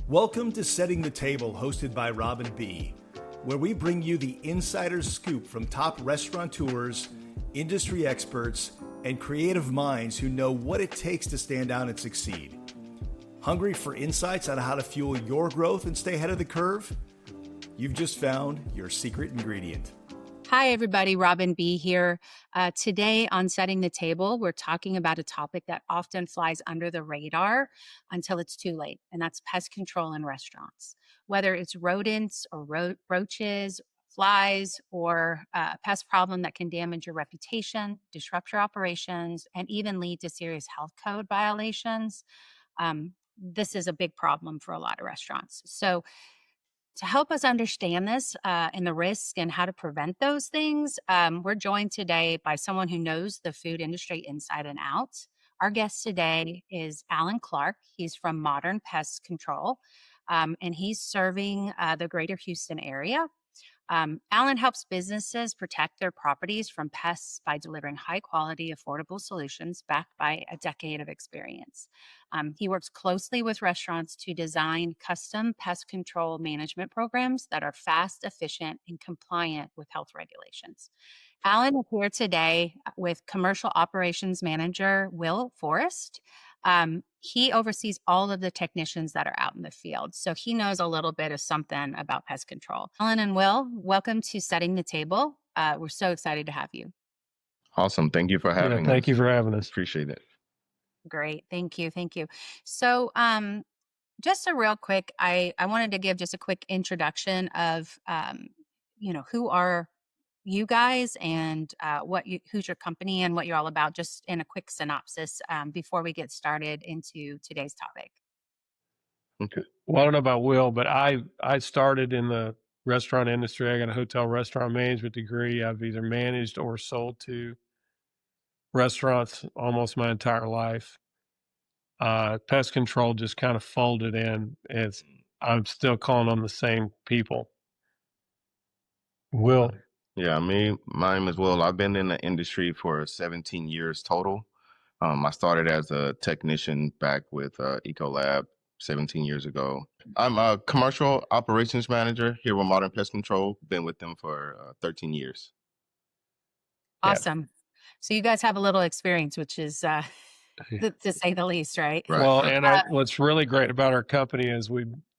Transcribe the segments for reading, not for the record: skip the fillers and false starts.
Welcome to Setting the Table, hosted by Robin B., where we bring you the insider's scoop from top restaurateurs, industry experts, and creative minds who know what it takes to stand out and succeed. Hungry for insights on how to fuel your growth and stay ahead of the curve? You've just found your secret ingredient. Hi, everybody. Robin B. here. Today on Setting the Table, we're talking about a topic that often flies under the radar until it's too late, and that's pest control in restaurants. Whether it's rodents or roaches, flies, or a pest problem that can damage your reputation, disrupt your operations, and even lead to serious health code violations, this is a big problem for a lot of restaurants. So to help us understand this and the risk and how to prevent those things, we're joined today by someone who knows the food industry inside and out. Our guest today is Alan Clark. He's from Modern Pest Control, and he's serving the greater Houston area. Alan helps businesses protect their properties from pests by delivering high quality, affordable solutions backed by a decade of experience. He works closely with restaurants to design custom pest control management programs that are fast, efficient, and compliant with health regulations. Alan is here today with Commercial Operations Manager Will Forrest. He oversees all of the technicians that are out in the field, so he knows a little bit of something about pest control. Alan and Will, welcome to Setting the Table. We're so excited to have you. Awesome. Thank you for having us. Thank you for having us. Appreciate it. Great. Thank you. Thank you. So, just a real quick, I wanted to give just a quick introduction of, who are you guys and who's your company and what you're all about, just in a quick synopsis before we get started into today's topic. Okay. Well, I don't know about Will, but I started in the restaurant industry. I got a hotel restaurant management degree. I've either managed or sold to restaurants almost my entire life. Pest control just kind of folded in. I'm still calling on the same people. Will. Yeah, my name is Will. I've been in the industry for 17 years total. I started as a technician back with Ecolab 17 years ago. I'm a commercial operations manager here with Modern Pest Control. Been with them for 13 years. Awesome. Yeah. So you guys have a little experience, which is to say the least, right? Well, and what's really great about our company is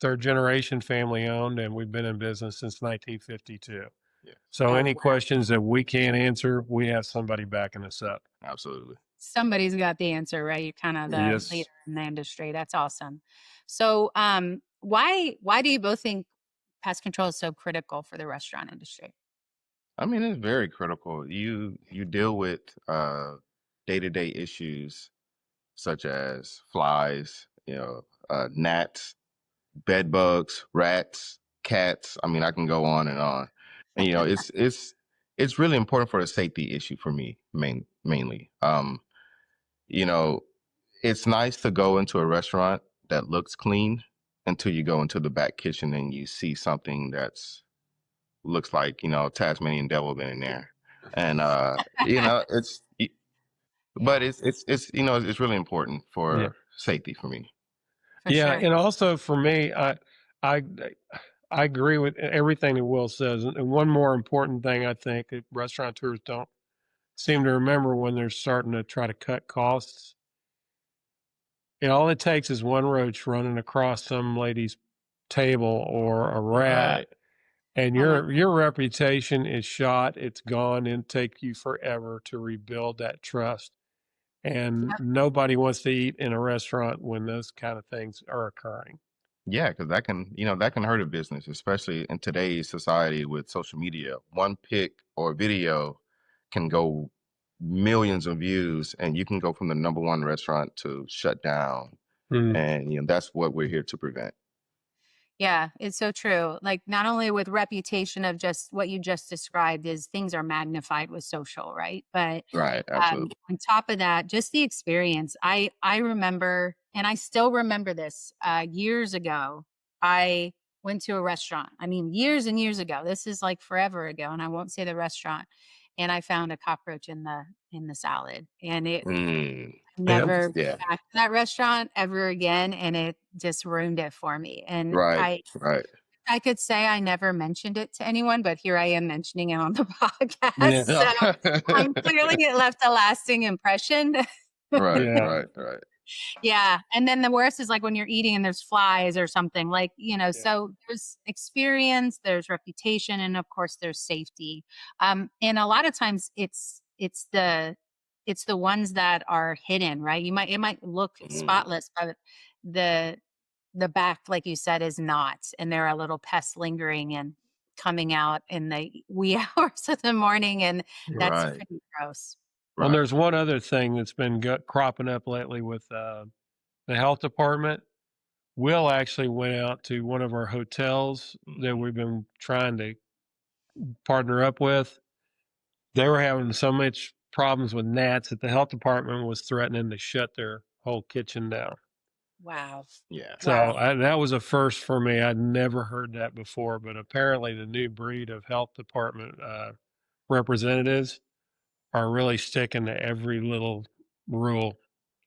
third generation family owned, and we've been in business since 1952. Yeah. So any questions that we can't answer, we have somebody backing us up. Absolutely. Somebody's got the answer, right? You're kind of the leader in the industry. That's awesome. So why do you both think pest control is so critical for the restaurant industry? It's very critical. You deal with day-to-day issues such as flies, gnats, bed bugs, rats, cats. I can go on and on. And it's really important for the safety issue for me mainly. It's nice to go into a restaurant that looks clean until you go into the back kitchen and you see something looks like Tasmanian devil been in there, and it's really important for safety for me. Sure. And also for me, I agree with everything that Will says. And one more important thing I think that restaurateurs don't seem to remember when they're starting to try to cut costs. All it takes is one roach running across some lady's table or a rat, and your reputation is shot. It's gone, and take you forever to rebuild that trust. And nobody wants to eat in a restaurant when those kind of things are occurring. Yeah, because that can hurt a business, especially in today's society with social media. One pic or video can go millions of views, and you can go from the number one restaurant to shut down. And that's what we're here to prevent. Yeah, it's so true. Like, not only with reputation of just what you just described is things are magnified with social, right? But right, absolutely. On top of that, just the experience. I remember, and I still remember this years ago. I went to a restaurant. Years and years ago. This is like forever ago, and I won't say the restaurant. And I found a cockroach in the salad, and it never been Yeah. back to that restaurant ever again, and it just ruined it for me. And Right. I Right. I could say I never mentioned it to anyone, but here I am mentioning it on the podcast. So Yeah. I'm clearly it left a lasting impression. Right. Yeah. Right. Right. Yeah, and then the worst is, like, when you're eating and there's flies or something, like, Yeah. so there's experience, there's reputation, and of course there's safety. And a lot of times it's the ones that are hidden, right? It might look Mhm. spotless, but the the back, like you said, is not, and there are little pests lingering and coming out in the wee hours of the morning, and that's Right. pretty gross. Well, Right. there's one other thing that's been cropping up lately with the health department. Will actually went out to one of our hotels that Mhm. we've been trying to partner up with. They were having so much problems with gnats that the health department was threatening to shut their whole kitchen down. Wow. Yeah. So Wow. that was a first for me. I'd never heard that before, but apparently the new breed of health department representatives are really sticking to every little rule.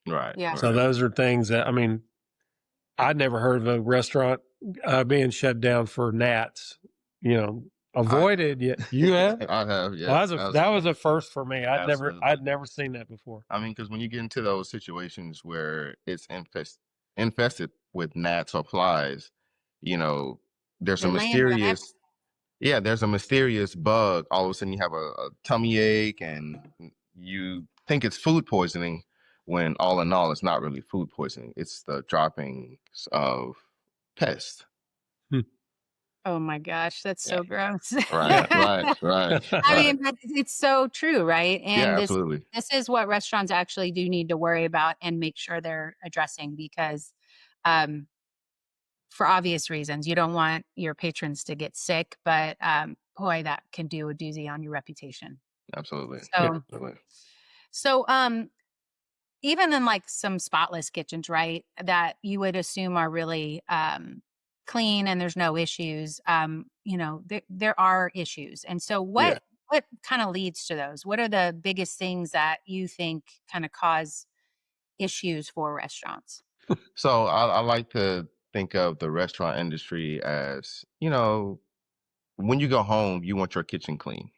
Right. Yeah. So Right. those are things that, I mean, I'd never heard of a restaurant being shut down for gnats. I Avoided yet. You have? I have, Well, yes, that was a first for me. absolutely. I'd never seen that before. I mean, because when you get into those situations where it's infested with gnats or flies, you know, there's a They land wherever. mysterious, yeah, there's a mysterious bug. All of a sudden, you have a tummy ache, and you think it's food poisoning, when all in all, it's not really food poisoning. It's the droppings of pests. Hmm. Oh my gosh, that's Yeah. so gross. Right. Yeah. Right. Right. I Right. mean, but it's so true, right? Yeah. And this Absolutely. this is what restaurants actually do need to worry about and make sure they're addressing because um for obvious reasons, you don't want your patrons to get sick, but boy, that can do a doozy on your reputation. Absolutely. Yeah. So Absolutely. so even in like some spotless kitchens, right, that you would assume are really clean and there's no issues, there are issues. And so Yeah. what kind of leads to those? What are the biggest things that you think kind of cause issues for restaurants? So I like to think of the restaurant industry as, when you go home, you want your kitchen clean,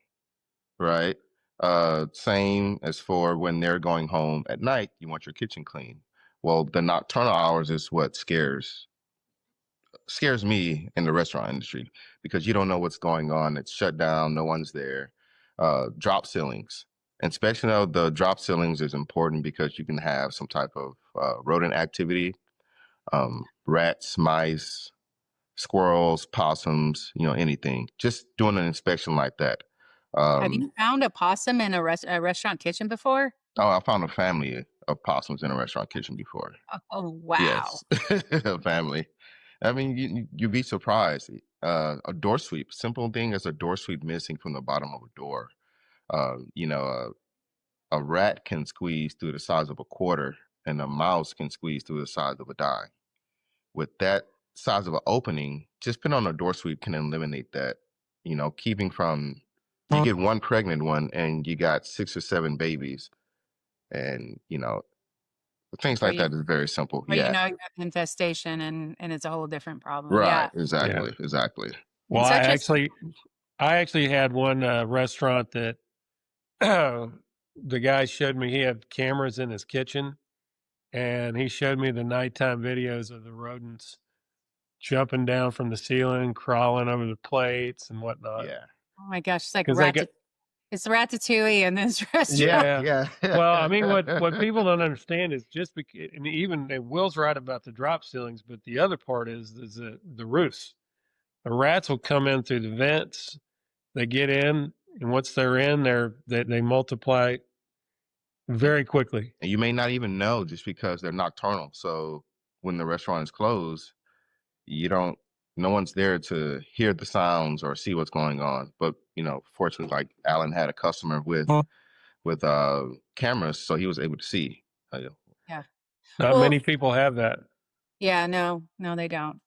right? Same as for when they're going home at night, you want your kitchen clean. Well, the nocturnal hours is what scares me in the restaurant industry, because you don't know what's going on. It's shut down, no one's there. Drop ceilings. Inspection of the drop ceilings is important because you can have some type of rodent activity, rats, mice, squirrels, possums, anything. Just doing an inspection like that. Have Um, you found a possum in a restaurant kitchen before? oh, I found a family of possums in a restaurant kitchen before. Oh, wow. Yes, a family. I mean, you'd be surprised. A door sweep, simple thing as a door sweep missing from the bottom of a door. Uh, you know, a rat can squeeze through the size of a quarter, and a mouse can squeeze through the size of a dime. With that size of an opening, just put on a door sweep can eliminate that. Keeping from, you get one pregnant one and you got 6 or 7 babies, and things Before like you that is very simple. before you Yeah, know you have infestation and it's a whole different problem. right, Yeah. Yeah. exactly, exactly. Well, It's I such a actually, I actually had one restaurant that the guy showed me. He had cameras in his kitchen, and he showed me the nighttime videos of the rodents jumping down from the ceiling, crawling over the plates and whatnot. Yeah, Oh my gosh, it's like Because they get, it's Ratatouille in this restaurant. yeah, yeah. yeah. Well, I mean, what people don't understand is just because, and even and Will's right about the drop ceilings, but the other part is the roofs. The rats will come in through the vents. They get in, and once they're in, they multiply and, very quickly. and you may not even know, just because they're nocturnal. So when the restaurant is closed, you don't no one's there to hear the sounds or see what's going on. But fortunately, like Alan had a customer with cameras, so he was able to see. Yeah. Not Well, many people have that. yeah, no, they don't.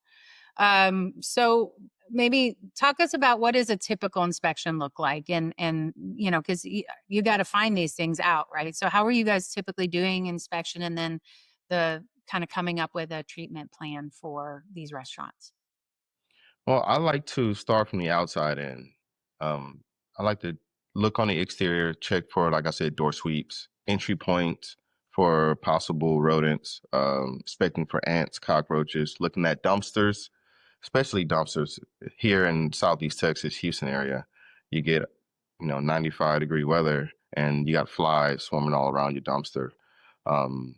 So maybe talk us about what does a typical inspection look like, and because you got to find these things out, right? So how are you guys typically doing inspection, and then the kind of coming up with a treatment plan for these restaurants? Well, I like to start from the outside in. I like to look on the exterior, check for, like I said, door sweeps, entry points for possible rodents, inspecting for ants, cockroaches, looking at dumpsters, especially dumpsters here in Southeast Texas, Houston area. You get, 95-degree weather and you got flies swarming all around your dumpster. Um,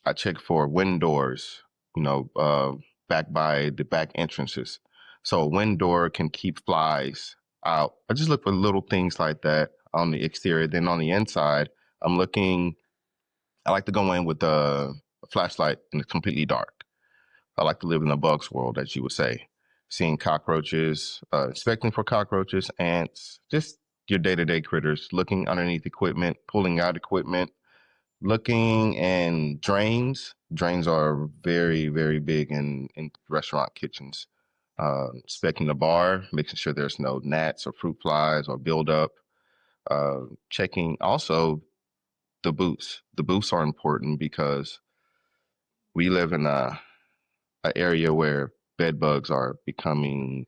I check for wind doors, you know, uh, back by the back entrances. So a wind door can keep flies out. I just look for little things like that on the exterior. Then on the inside, I'm looking, I like to go in with a flashlight and it's completely dark. I like to live in the bugs world, as you would say. Seeing cockroaches, inspecting for cockroaches, ants, just your day-to-day critters, looking underneath equipment, pulling out equipment, looking in drains. Drains are very, very big in restaurant kitchens. Inspecting the bar, making sure there's no gnats or fruit flies or buildup. Checking also the booths. The booths are important because we live in a area where bed bugs are becoming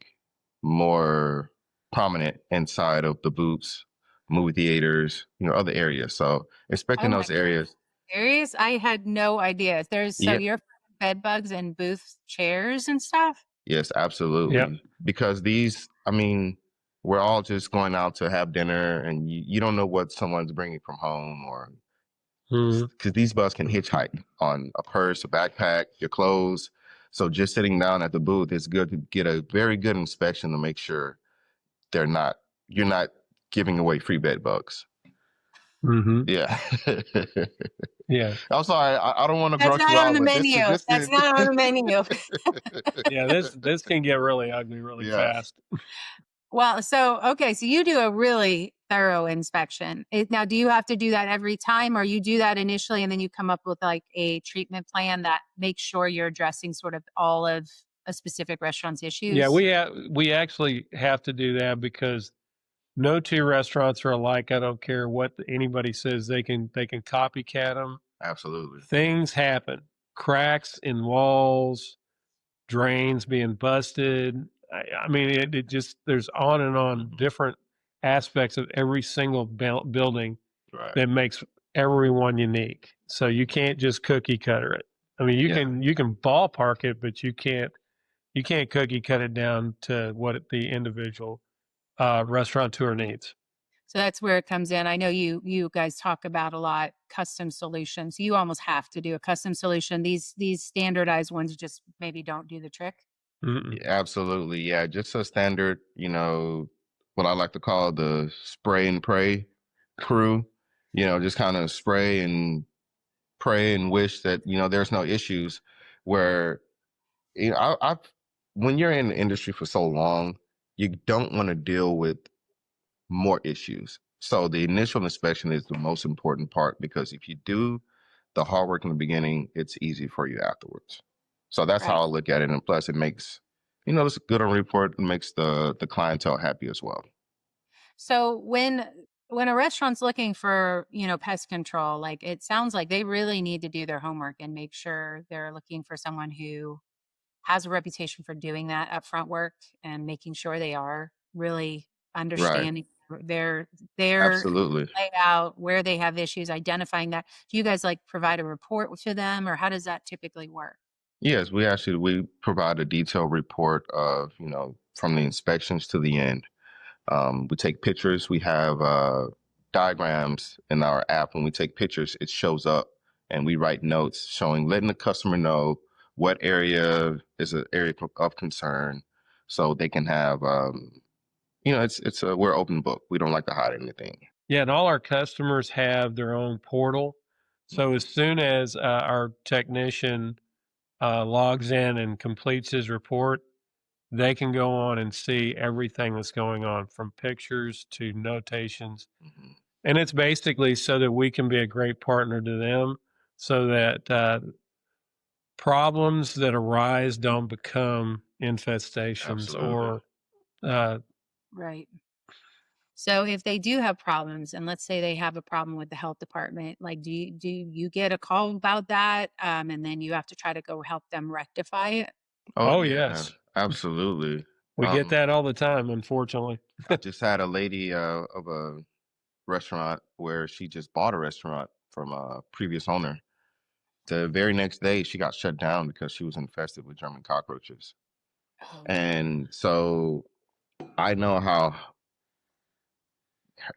more prominent inside of the booths, movie theaters, other areas. So Oh inspecting my those areas. Serious? I had no idea. So Yeah. you're bed bugs and booth chairs and stuff? Yes, Yep. absolutely. Because we're all just going out to have dinner and you don't know what someone's bringing from home or Mhm. because these bugs can hitchhike on a purse, a backpack, your clothes. So just sitting down at the booth, it's good to get a very good inspection to make sure you're not giving away free bed bugs. Mhm. Yeah. Yeah. I'm sorry, I don't want to That's gross you not on out, the but menu. this That's is not on the menu. Yeah. This can get really ugly really yeah. fast. Well, okay, so you do a really thorough inspection. Now, do you have to do that every time, or you do that initially and then you come up with like a treatment plan that makes sure you're addressing sort of all of a specific restaurant's Yeah, issues? we actually have to do that because no two restaurants are alike. I don't care what anybody says. They can copycat them. Absolutely. Things happen. Cracks in walls, drains being busted. I mean, it just there's on and on different aspects of every single building Right. that makes everyone unique. So you can't just cookie cutter it. I mean, Yeah. you can ballpark it, but you can't cookie cut it down to what the individual restaurateur needs. So that's where it comes in. I know you guys talk about a lot custom solutions. You almost have to do a custom solution. These standardized ones just maybe don't do the trick. Mm-mm. Yeah, absolutely. Yeah, just a standard, what I like to call the spray and pray crew, just kind of spray and pray and wish that, there's no issues where, I've, when you're in the industry for so long, you don't want to deal with more issues. So the initial inspection is the most important part because if you do the hard work in the beginning, it's easy for you afterwards. So that's how Right. I look at it. And plus it makes, it's good on report. It makes the clientele happy as well. So when a restaurant's looking for, pest control, like it sounds like they really need to do their homework and make sure they're looking for someone who has a reputation for doing that upfront work and making sure they are really Right. understanding their Absolutely. layout, where they have issues, identifying that. Do you guys like provide a report to them, or how does that typically work? Yes, we provide a detailed report of, from the inspections to the end. We take pictures. We have diagrams in our app. When we take pictures, it shows up and we write notes letting the customer know what area is an area of concern so they can have, we're open book. We don't like to hide anything. Yeah, and all our customers have their own portal. So as soon as our technician logs in and completes his report, they can go on and see everything that's going on from pictures to notations. Mhm. And it's basically so that we can be a great partner to them so that problems that arise don't become infestations Absolutely. or Right. So if they do have problems, and let's say they have a problem with the health department, like do you get a call about that, and then you have to try to go help them rectify it? Oh Oh, yeah, yes. absolutely. We get that all the time, unfortunately. I just had a lady of a restaurant where she just bought a restaurant from a previous owner. The very next day, she got shut down because she was infested with German cockroaches. Oh, And so I know how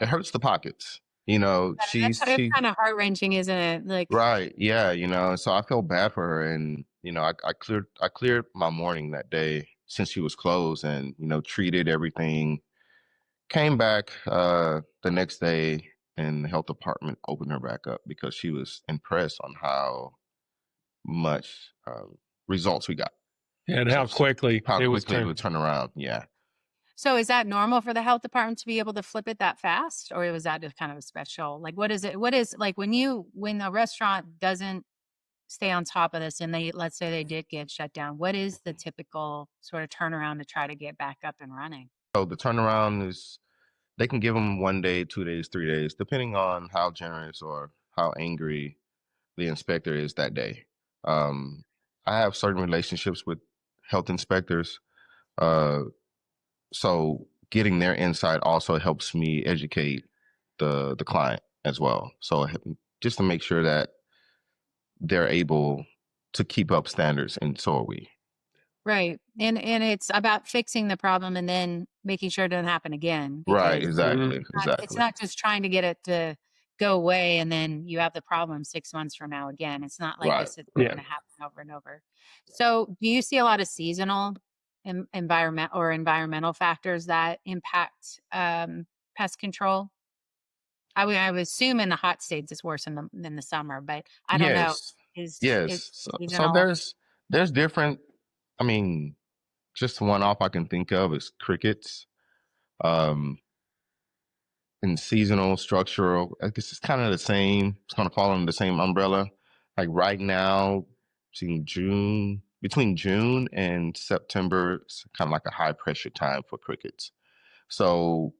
it hurts the pockets. You know, that's she kind of heart wrenching, isn't it? Like, right, yeah, you know, so I feel bad for her, and you know, I cleared my morning that day since she was closed, and you know, treated everything. Came back the next day, and the health department opened her back up because she was impressed on how much results we got. And So how quickly how it was quickly it turned. would turn around. Yeah. so is that normal for the health department to be able to flip it that fast, or was that just kind of a special? Like, what is it? What is like when a restaurant doesn't stay on top of this, and they, let's say they did get shut down, what is the typical sort of turnaround to try to get back up and running? So the turnaround is they can give them 1 day, 2 days, 3 days, depending on how generous or how angry the inspector is that day. Um, I have certain relationships with health inspectors, uh, so getting their insight also helps me educate the client as well. So just to make sure that they're able to keep up standards, and so are we. Right. And it's about fixing the problem and then making sure it doesn't happen again, Right, because exactly, it's exactly. not just trying to get it to go away and then you have the problem 6 months from now again. It's not like Right, this is Yeah. going to happen over and over. So, do you see a lot of seasonal environmental factors that impact pest control? I would assume in the hot states it's worse in the summer, but I don't know. yes, Is it yes. So seasonal? there's different. I mean, just one off I can think of is crickets. Um, and seasonal, structural. I guess it's kind of the same. It's kind of fall under the same umbrella. Like right now, between June and September, it's kind of like a high pressure time for crickets. So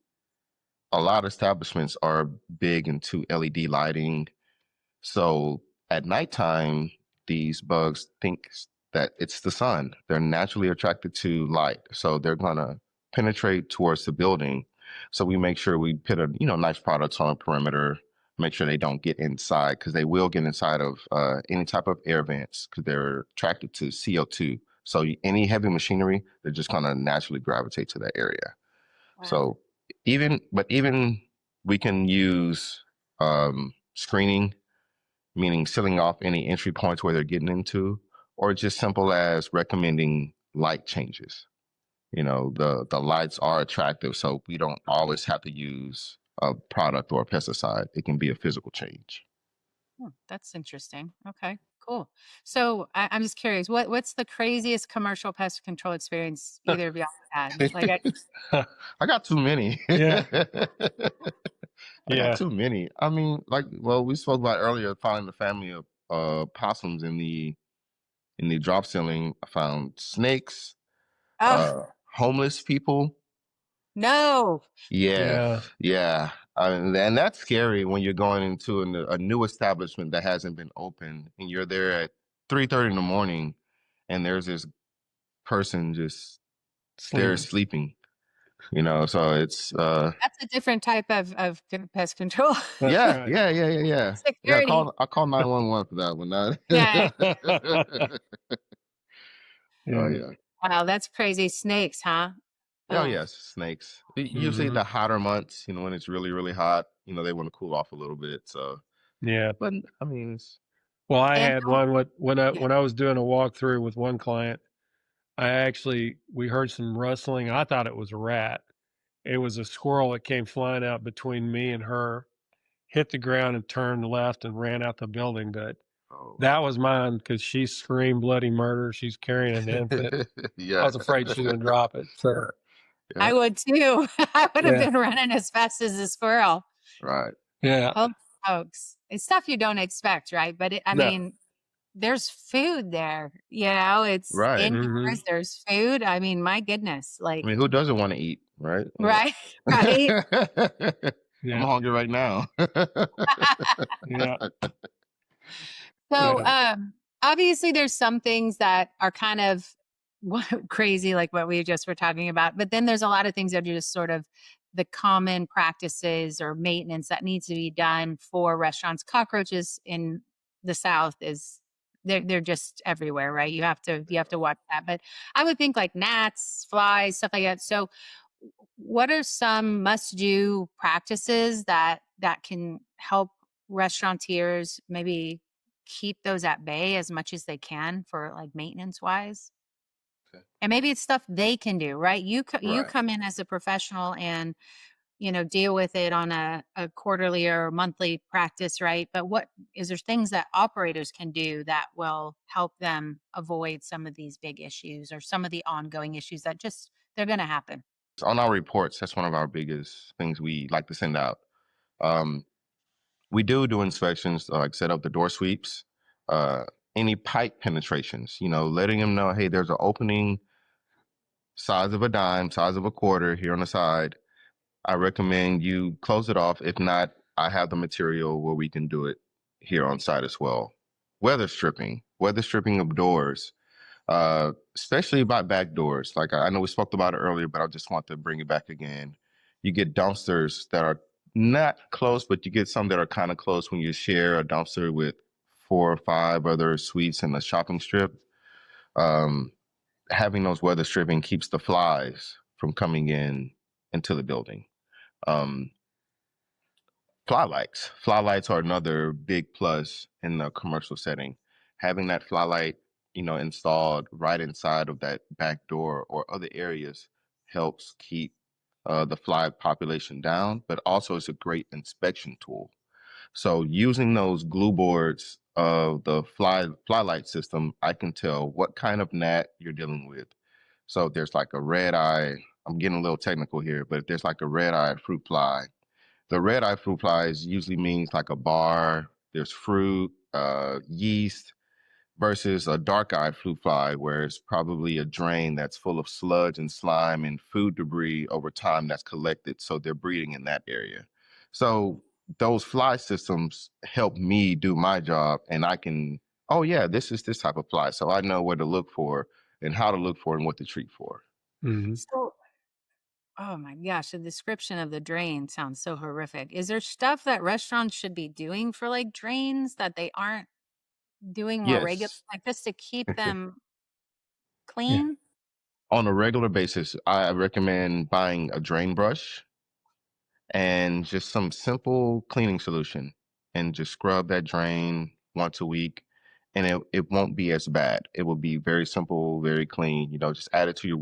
a lot of establishments are big into LED lighting. So at nighttime, these bugs think that it's the sun. They're naturally attracted to light. So they're going to penetrate towards the building. So we make sure we put nice products on the perimeter, make sure they don't get inside, because they will get inside of any type of air vents because they're attracted to CO2. So any heavy machinery, they're just going to naturally gravitate to that area. Wow. So even we can use screening, meaning sealing off any entry points where they're getting into, or just simple as recommending light changes. You know, the lights are attractive, so we don't always have to use a product or a pesticide. It can be a physical change. That's interesting. Okay, cool. So I'm just curious, what's the craziest commercial pest control experience either of y'all have had? Like, I got too many. Yeah. I got Yeah. too many. I mean, well, we spoke about earlier, finding the family of possums in the drop ceiling. I found snakes, oh uh, homeless people. no, Yeah, Yeah. yeah. And that's scary when you're going into a new establishment that hasn't been open, and you're there at 3:30 in the morning, and there's this person just there Sleeping. sleeping. You know, so it's that's a different type of pest control. That's yeah, right. yeah, yeah, yeah, yeah. Yeah, Security. I call 911 for that one. Yeah. Oh Yeah. yeah. Wow, that's crazy. Snakes, huh? Oh Oh, yes, snakes. Usually Mhm. the hotter months, when it's really, really hot, they want to cool off a little bit. So, Yeah. but I mean, Well, I and had one when I yeah. when I was doing a walkthrough with one client. We heard some rustling. I thought it was a rat. It was a squirrel that came flying out between me and her, hit the ground and turned left and ran out the building. But oh that was mine because she screamed bloody murder. She's carrying an infant. I yeah, was afraid she was going to drop it. So, yeah, I would too. I would have yeah. been running as fast as a squirrel. right. Yeah. Oh, folks, it's stuff you don't expect, right? But I No. mean, there's food there, it's Right. indoors, there's food. I mean, my goodness, I mean, who doesn't want to eat, right? right, right. I'm Yeah. hungry right now. Yeah. So, Yeah. obviously, there's some things that are kind of crazy, like what we just were talking about. But then there's a lot of things that are just sort of the common practices or maintenance that needs to be done for restaurants. Cockroaches in the South is they're just everywhere, right? You have to watch that. But I would think like gnats, flies, stuff like that. So, what are some must-do practices that can help restaurateurs maybe keep those at bay as much as they can for like maintenance wise? Okay. And maybe it's stuff they can do, right? You Right. come in as a professional and deal with it on a quarterly or monthly practice, right? But what is there things that operators can do that will help them avoid some of these big issues or some of the ongoing issues that just they're going to happen? On our reports, that's one of our biggest things we like to send out. Um, we do inspections, like set up the door sweeps, uh, any pipe penetrations, letting them know, hey, there's an opening size of a dime, size of a quarter here on the side. I recommend you close it off. If not, I have the material where we can do it here on site as well. Weather stripping of doors, especially about back doors. Like I know we spoke about it earlier, but I just want to bring it back again. You get dumpsters that are not close, but you get some that are kind of close when you share a dumpster with 4 or 5 other suites in a shopping strip. Um, Having those weather stripping keeps the flies from coming into the building. Um, Flylights are another big plus in the commercial setting. Having that flylight, installed right inside of that back door or other areas helps keep the fly population down, but also it's a great inspection tool. So using those glue boards of the flylight system, I can tell what kind of gnat you're dealing with. So if there's like a red eye, I'm getting a little technical here, but if there's like a red eye fruit fly, the red eye fruit flies usually means like a bar, there's fruit, yeast, versus a dark eyed fruit fly, where it's probably a drain that's full of sludge and slime and food debris over time that's collected. So they're breeding in that area. So those fly systems help me do my job, and I can, oh, yeah, this is this type of fly. So I know where to look for and how to look for and what to treat for. Mhm. So, oh my gosh, the description of the drain sounds so horrific. Is there stuff that restaurants should be doing for like drains that they aren't doing more regular, Yes. like just to keep them Yeah. clean? On a regular basis, I recommend buying a drain brush and just some simple cleaning solution, and just scrub that drain once a week, and it won't be as bad. It will be very simple, very clean. Just add it to your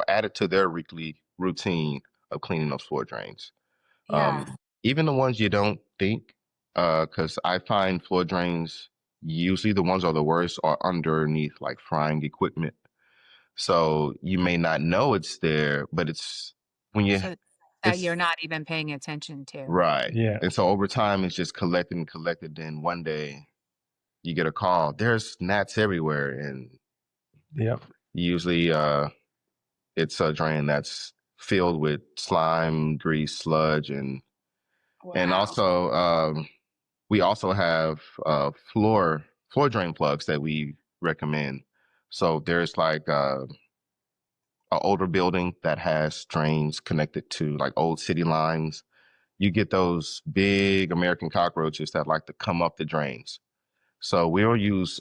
add it to their weekly routine of cleaning those floor drains. Yeah. Even the ones you don't think, because I find floor drains, usually the ones are the worst, are underneath like frying equipment. So you may not know it's there, but it's when you So that it's you're not even paying attention to. right. Yeah. And so over time, it's just collected and collected. Then one day you get a call, there's gnats everywhere. And Yep. usually it's a drain that's filled with slime, grease, sludge. And Wow. also, we also have floor drain plugs that we recommend. So there's like an older building that has drains connected to like old city lines. You get those big American cockroaches that like to come up the drains. So we'll use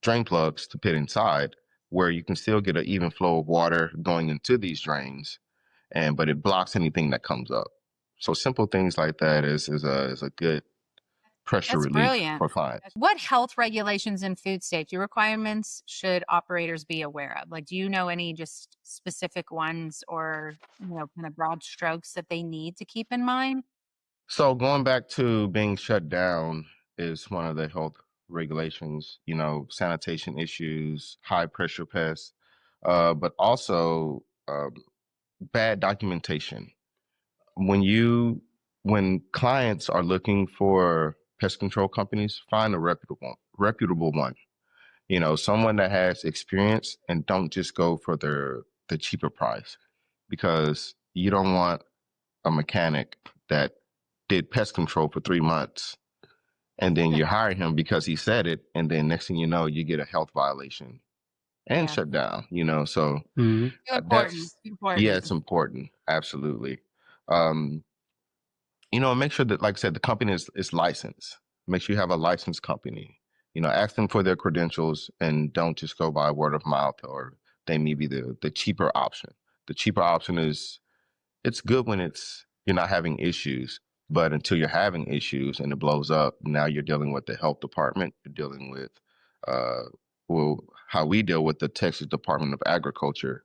drain plugs to put inside, where you can still get an even flow of water going into these drains, but it blocks anything that comes up. So simple things like that is a good pressure That's relief brilliant. for clients. What health regulations and food safety requirements should operators be aware of? Like, do you know any just specific ones or, kind of broad strokes that they need to keep in mind? So going back to being shut down is one of the health regulations, sanitation issues, high pressure pests, but also bad documentation. When when clients are looking for pest control companies, find a reputable one. Someone that has experience, and don't just go for the cheaper price, because you don't want a mechanic that did pest control for 3 months and then you hire him because he said it, and then next thing you know, you get a health violation and Yeah. shut down. So Mhm. Too important. that's Too important. yeah, it's important, absolutely. Um, make sure that, like I said, the company is licensed. Make sure you have a licensed company. Ask them for their credentials, and don't just go by word of mouth, or they may be the cheaper option. The cheaper option it's good when you're not having issues, but until you're having issues and it blows up, now you're dealing with the health department. You're dealing with, uh, how we deal with the Texas Department of Agriculture.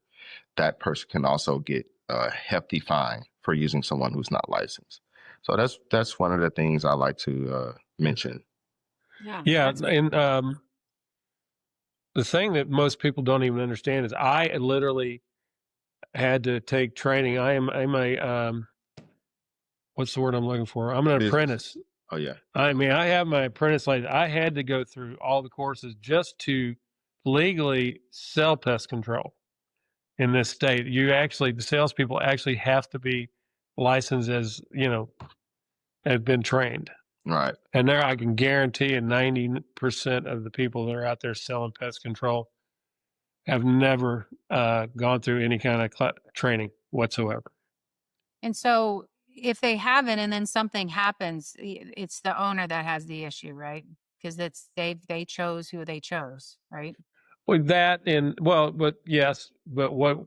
That person can also get a hefty fine for using someone who's not licensed. So that's one of the things I like to mention. Yeah. Yeah, That's and the thing that most people don't even understand is I literally had to take training. I'm a what's the word I'm looking for? I'm an Business. apprentice. Oh yeah. I mean, I have my apprentice license. I had to go through all the courses just to legally sell pest control in this state. The salespeople actually have to be licensed as, have been trained. Right. And there, I can guarantee you 90% of the people that are out there selling pest control have never gone through any kind of training whatsoever. And so if they haven't and then something happens, it's the owner that has the issue, right? Because they chose who they chose, right? With that, but yes, but what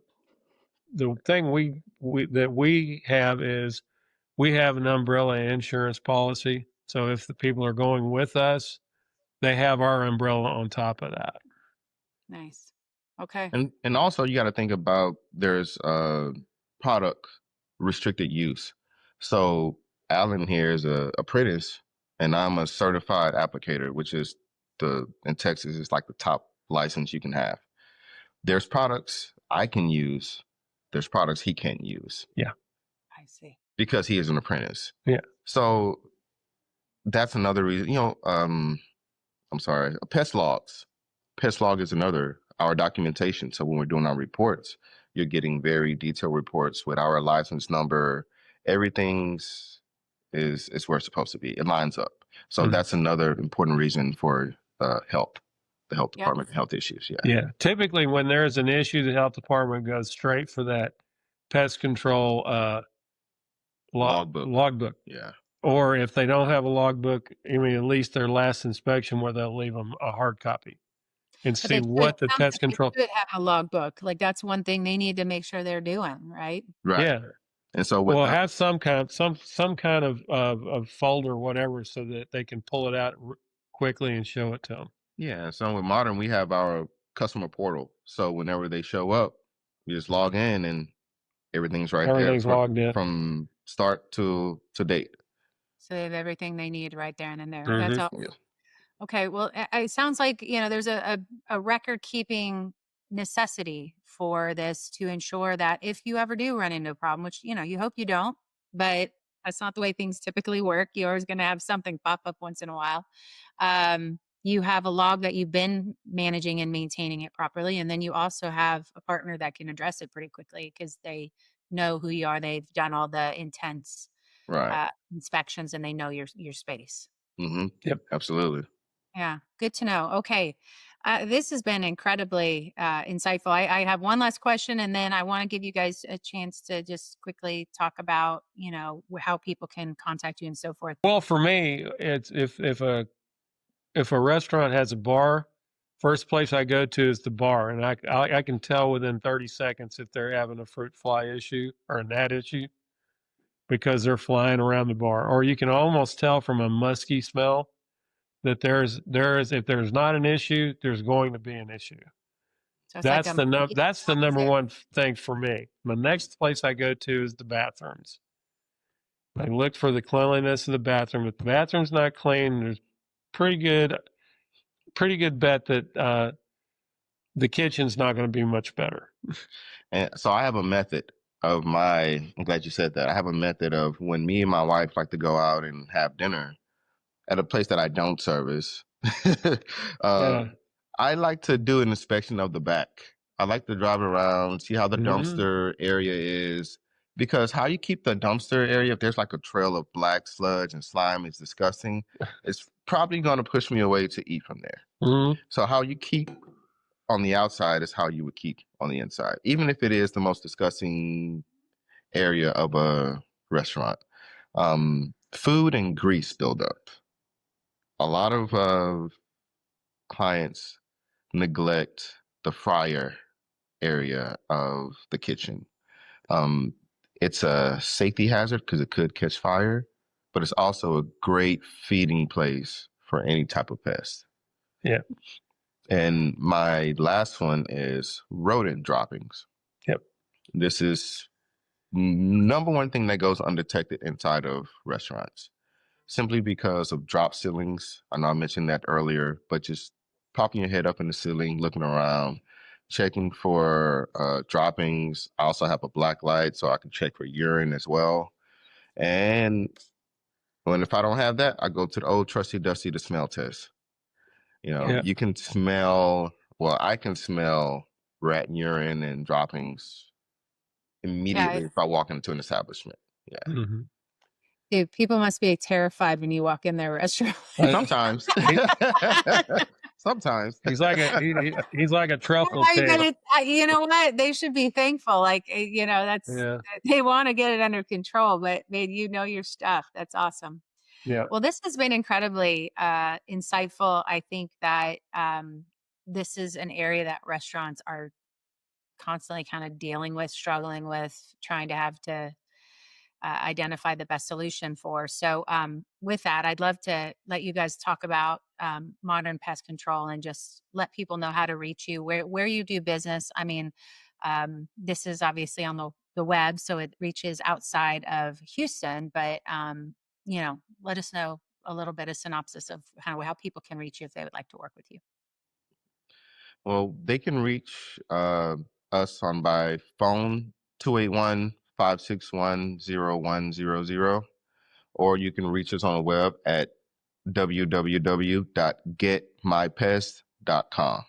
the thing we have is we have an umbrella insurance policy. So if the people are going with us, they have our umbrella on top of that. Nice. Okay. And also you got to think about, there's product restricted use. So Alan here is a apprentice, and I'm a certified applicator, which is in Texas is like the top license you can have. There's products I can use. There's products he can't use. Yeah. I see. Because he is an apprentice. Yeah. So that's another reason, I'm sorry, pest logs. Pest log is our documentation. So when we're doing our reports, you're getting very detailed reports with our license number. Everything's is where it's supposed to be. It lines up. So that's another important reason for health, the health department, health issues. Yeah. Yeah. Typically, when there's an issue, the health department goes straight for that pest control logbook. Yeah. Or if they don't have a logbook, at least their last inspection where they'll leave them a hard copy and But see what the pest control. They should have a logbook. Like that's one thing they need to make sure they're doing, right? Right. Yeah. And so we'll have some kind of folder, whatever, so that they can pull it out quickly and show it to them. Yeah. So with Modern, we have our customer portal. So whenever they show up, we just log in and everything's right there. Everything's logged in from start to date. So they have everything they need right there and in there. Mhm. That's all. Yeah. Okay. Well, it sounds like, there's a record keeping necessity for this to ensure that if you ever do run into a problem, which, you hope you don't, but that's not the way things typically work. You're always going to have something pop up once in a while. You have a log that you've been managing and maintaining it properly. And then you also have a partner that can address it pretty quickly because they know who you are. They've done all the intense inspections and they know your space. Mm-hmm. Yep. Absolutely. Yeah. Good to know. Okay. This has been incredibly insightful. I have one last question, and then I want to give you guys a chance to just quickly talk about, how people can contact you and so forth. Well, for me, it's if a restaurant has a bar, first place I go to is the bar, and I can tell within 30 seconds if they're having a fruit fly issue or a gnat issue because they're flying around the bar. Or you can almost tell from a musky smell that there's if there's not an issue, there's going to be an issue. So That's the number one thing for me. The next place I go to is the bathrooms. I look for the cleanliness of the bathroom. If the bathroom's not clean, there's pretty good bet that the kitchen's not going to be much better. And so I have a method I'm glad you said that. I have a method of when me and my wife like to go out and have dinner at a place that I don't service. uh, I like to do an inspection of the back. I like to drive around, see how the dumpster area is, because how you keep the dumpster area, if there's like a trail of black sludge and slime, is disgusting. It's probably going to push me away to eat from there. So how you keep on the outside is how you would keep on the inside, even if it is the most disgusting area of a restaurant. Food and grease buildup. A lot of clients neglect the fryer area of the kitchen. It's a safety hazard because it could catch fire, but it's also a great feeding place for any type of pest. Yeah. And my last one is rodent droppings. Yep. This is number one thing that goes undetected inside of restaurants, simply because of drop ceilings. I know I mentioned that earlier, but just popping your head up in the ceiling, looking around, checking for droppings. I also have a black light so I can check for urine as well. And if I don't have that, I go to the old trusty dusty, the smell test. You can smell, well, I can smell rat urine and droppings immediately if I walk into an establishment. Yeah. Dude, people must be terrified when you walk in their restaurant. Sometimes. Sometimes. He's like a truffle tail. You know what? They should be thankful. Like, that's they want to get it under control, but you know your stuff. That's awesome. Yeah. Well, this has been incredibly insightful. I think that this is an area that restaurants are constantly kind of dealing with, struggling with, trying to have to identify the best solution for. So with that, I'd love to let you guys talk about Modern Pest Control and just let people know how to reach you, where you do business. I mean, this is obviously on the web, so it reaches outside of Houston, but let us know a little bit of synopsis of how people can reach you if they would like to work with you. Well, they can reach us on by phone 281-561-0100, or you can reach us on the web at www.getmypest.com.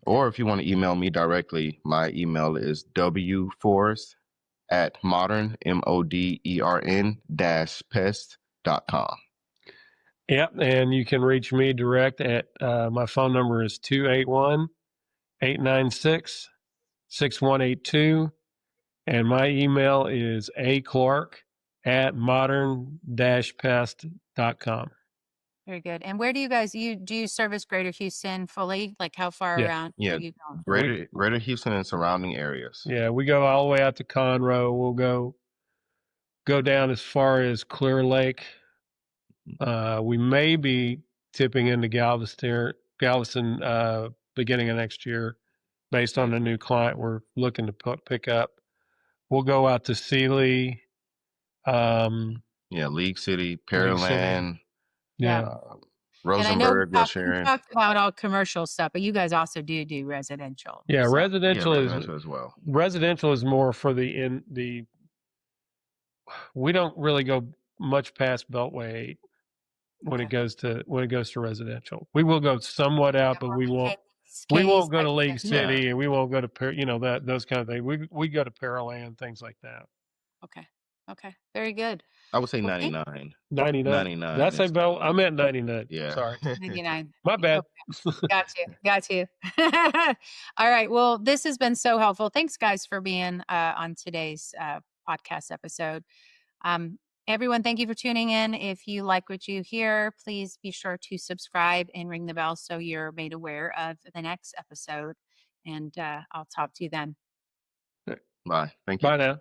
Or if you want to email me directly, my email is wforrest@modern-pest.com. Yep, and you can reach me direct at my phone number is 281-896-6182, and my email is aclark@modern-pest.com. Very good. And where do you guys do you service Greater Houston fully? Like how far around Yeah, are you going? Greater Houston and surrounding areas. Yeah, we go all the way out to Conroe. We'll go down as far as Clear Lake. We may be tipping into Galveston beginning of next year, based on the new client we're looking to pick up. We'll go out to Sealy. League City, Pearland. Yeah. Rosenberg, and I know we talked about all commercial stuff, but you guys also do residential. Yeah, so. residential as well. Residential is more for we don't really go much past Beltway 8 when it goes to residential. We will go somewhat out, but we won't go to League City, and we won't go to those kind of things. We go to Pearland, things like that. Okay. Very good. I would say 99. 99. Did I say Bell? I meant 99. Yeah. Sorry. 99. My bad. Got you. All right. Well, this has been so helpful. Thanks, guys, for being on today's podcast episode. Everyone, thank you for tuning in. If you like what you hear, please be sure to subscribe and ring the bell so you're made aware of the next episode. And I'll talk to you then. Bye. Thank you. Bye now.